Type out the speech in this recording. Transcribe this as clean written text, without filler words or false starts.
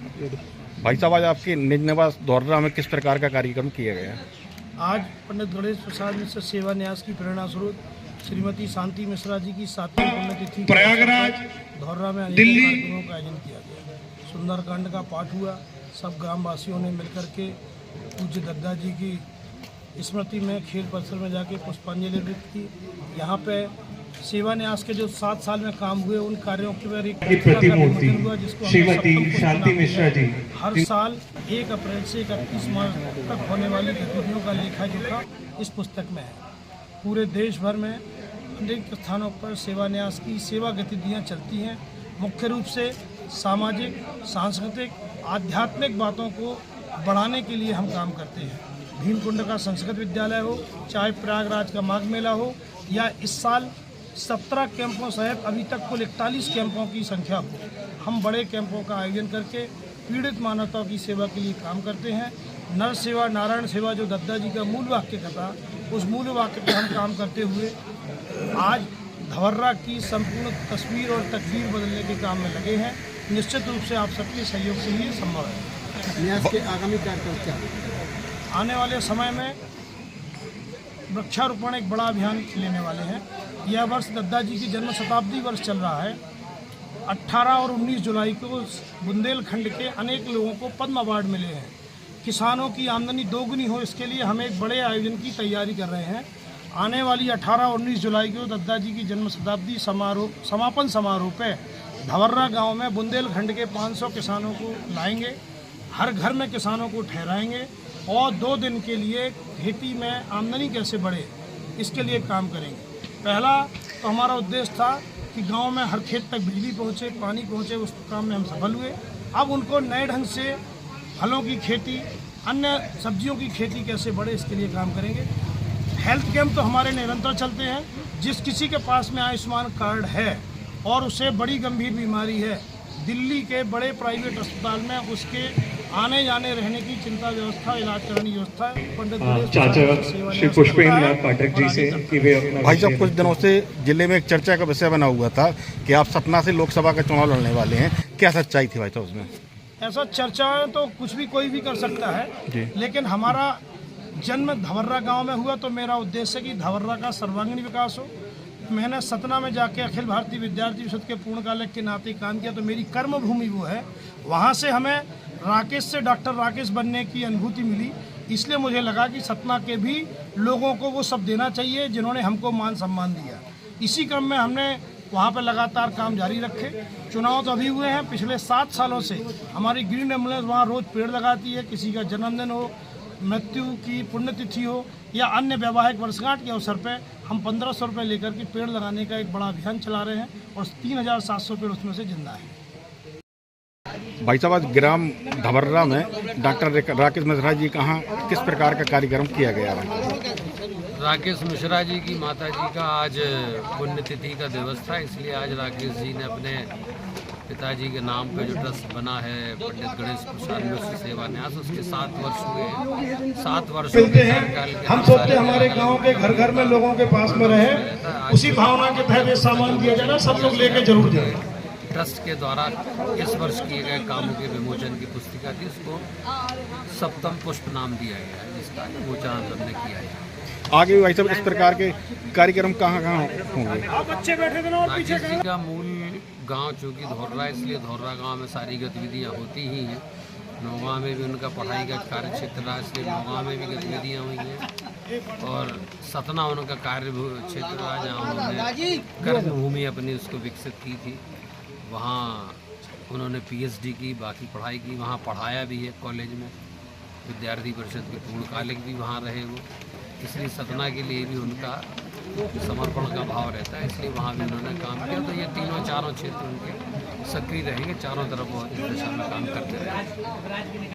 भाई साहब, आज आपके निज निवास धौर्रा में किस प्रकार का कार्यक्रम किया गया है? आज पंडित गणेश प्रसाद मिश्र सेवा न्यास की प्रेरणा स्रोत श्रीमती शांति मिश्रा जी की 7वीं पुण्यतिथि प्रयागराज धौर्रा में अनेक कार्यक्रमों का आयोजन किया गया। सुंदरकांड का पाठ हुआ। सब ग्रामवासियों ने मिलकर के पूज्य दद्दा जी की स्मृति में खेल परिसर में जाके पुष्पांजलि अर्पित की। यहाँ पे सेवा न्यास के जो 7 साल में काम हुए उन कार्यों के बारे में प्रतिमूर्ति हुआ, जिसको श्रीमती शांति मिश्रा जी हर साल 1 अप्रैल से 31 मार्च तक होने वाली गतिविधियों का लेखा जोखा इस पुस्तक में है। पूरे देश भर में अनेक स्थानों पर सेवा न्यास की सेवा गतिविधियाँ चलती हैं। मुख्य रूप से सामाजिक, सांस्कृतिक, आध्यात्मिक बातों को बढ़ाने के लिए हम काम करते हैं। भीमकुंड का संस्कृत विद्यालय हो, चाहे प्रयागराज का माघ मेला हो, या इस साल 17 कैंपों सहित अभी तक कुल 41 कैंपों की संख्या हो, हम बड़े कैंपों का आयोजन करके पीड़ित मानवताओं की सेवा के लिए काम करते हैं। नर सेवा नारायण सेवा जो दद्दा जी का मूल वाक्य था, उस मूल वाक्य पर हम काम करते हुए आज धौर्रा की संपूर्ण तस्वीर और तकदीर बदलने के काम में लगे हैं। निश्चित रूप से आप सबके सहयोग से ही संभव है। न्यास के आगामी कार्यक्रम क्या? आने वाले समय में वृक्षारोपण एक बड़ा अभियान लेने वाले हैं। यह वर्ष दद्दा जी की जन्म शताब्दी वर्ष चल रहा है। 18 और 19 जुलाई को बुंदेलखंड के अनेक लोगों को पद्म अवार्ड मिले हैं। किसानों की आमदनी दोगुनी हो, इसके लिए हम एक बड़े आयोजन की तैयारी कर रहे हैं। आने वाली 18 और 19 जुलाई को दद्दा जी की जन्म शताब्दी समापन समारोह पे धौर्रा गांव में बुंदेलखंड के 500 किसानों को लाएंगे। हर घर में किसानों को ठहराएंगे और 2 दिन के लिए खेती में आमदनी कैसे बढ़े, इसके लिए काम करेंगे। पहला तो हमारा उद्देश्य था कि गांव में हर खेत तक बिजली पहुंचे, पानी पहुंचे, उस काम में हम सफल हुए। अब उनको नए ढंग से फलों की खेती, अन्य सब्जियों की खेती कैसे बढ़े, इसके लिए काम करेंगे। हेल्थ कैंप तो हमारे निरंतर चलते हैं। जिस किसी के पास में आयुष्मान कार्ड है और उसे बड़ी गंभीर बीमारी है, दिल्ली के बड़े प्राइवेट अस्पताल में उसके आने जाने रहने की चिंता व्यवस्था, इलाज कराने की व्यवस्था पंडित श्री पुष्पेंद्र पाठक जी से कि वे अपना भाई साहब, कुछ दिनों से जिले में एक चर्चा का विषय बना हुआ था कि आप सतना से लोकसभा का चुनाव लड़ने वाले हैं। क्या सच्चाई थी भाई साहब उसमें? ऐसा चर्चा तो कुछ भी कोई भी कर सकता है, लेकिन हमारा जन्म धौर्रा गांव में हुआ तो मेरा उद्देश्य है कि धौर्रा का सर्वांगीण विकास हो। मैंने सतना में जाके अखिल भारतीय विद्यार्थी परिषद के पूर्णकालिक के नाते काम किया, तो मेरी कर्म भूमि वो है। वहाँ से हमें राकेश से डॉक्टर राकेश बनने की अनुभूति मिली, इसलिए मुझे लगा कि सतना के भी लोगों को वो सब देना चाहिए जिन्होंने हमको मान सम्मान दिया। इसी क्रम में हमने वहाँ पर लगातार काम जारी रखे। चुनाव तो अभी हुए हैं। पिछले 7 सालों से हमारी ग्रीन एम्बुलेंस वहाँ रोज़ पेड़ लगाती है। किसी का जन्मदिन हो, मृत्यु की पुण्यतिथि हो या अन्य वैवाहिक वर्षगांठ के अवसर पर हम 1500 रुपये लेकर के पेड़ लगाने का एक बड़ा अभियान चला रहे हैं और 3700 पेड़ उसमें से जिंदा है। भाई साहब, आज ग्राम धौर्रा में डॉक्टर राकेश मिश्रा जी कहाँ किस प्रकार का कार्यक्रम किया गया है? राकेश मिश्रा जी की माता जी का आज पुण्यतिथि का दिवस था, इसलिए आज राकेश जी ने अपने पिताजी के नाम पे जो ट्रस्ट बना है पंडित गणेश प्रसाद मिश्र सेवा न्यास, उसके 7 वर्ष हुए हैं। 7 वर्षों के कार्यकाल के हम सोचते हमारे गांव के घर घर में लोगों के पास में रहे, उसी भावना के तहत ये सामान दिया जाए, सब लोग लेके जरूर जाए। ट्रस्ट के द्वारा इस वर्ष किए गए कामों के विमोचन की पुस्तिका थी, उसको सप्तम पुष्प नाम दिया गया है, जिसका विमोचन हमने किया है। आगे भी भाई साहब इस प्रकार के कार्यक्रम कहाँ कहाँ होंगे? राकेश जी का मूल गांव चूँकि धौर्रा, इसलिए धौर्रा गांव में सारी गतिविधियां होती ही हैं। नौगांव में भी उनका पढ़ाई का कार्य क्षेत्र रहा, इसलिए नौगांव में भी गतिविधियां हुई हैं। और सतना उनका कार्य क्षेत्र रहा, जहाँ उन्होंने कर्मभूमि अपनी उसको विकसित की थी। वहाँ उन्होंने PhD की, बाकी पढ़ाई की, वहाँ पढ़ाया भी है कॉलेज में। विद्यार्थी परिषद के पूर्णकालिक भी वहाँ रहे वो, इसलिए सतना के लिए भी उनका समर्पण का भाव रहता है, इसलिए वहाँ भी उन्होंने काम किया। तो ये चारों क्षेत्र उनके सक्रिय रहेंगे, चारों तरफ वो इस दिशा में काम करते रहेंगे।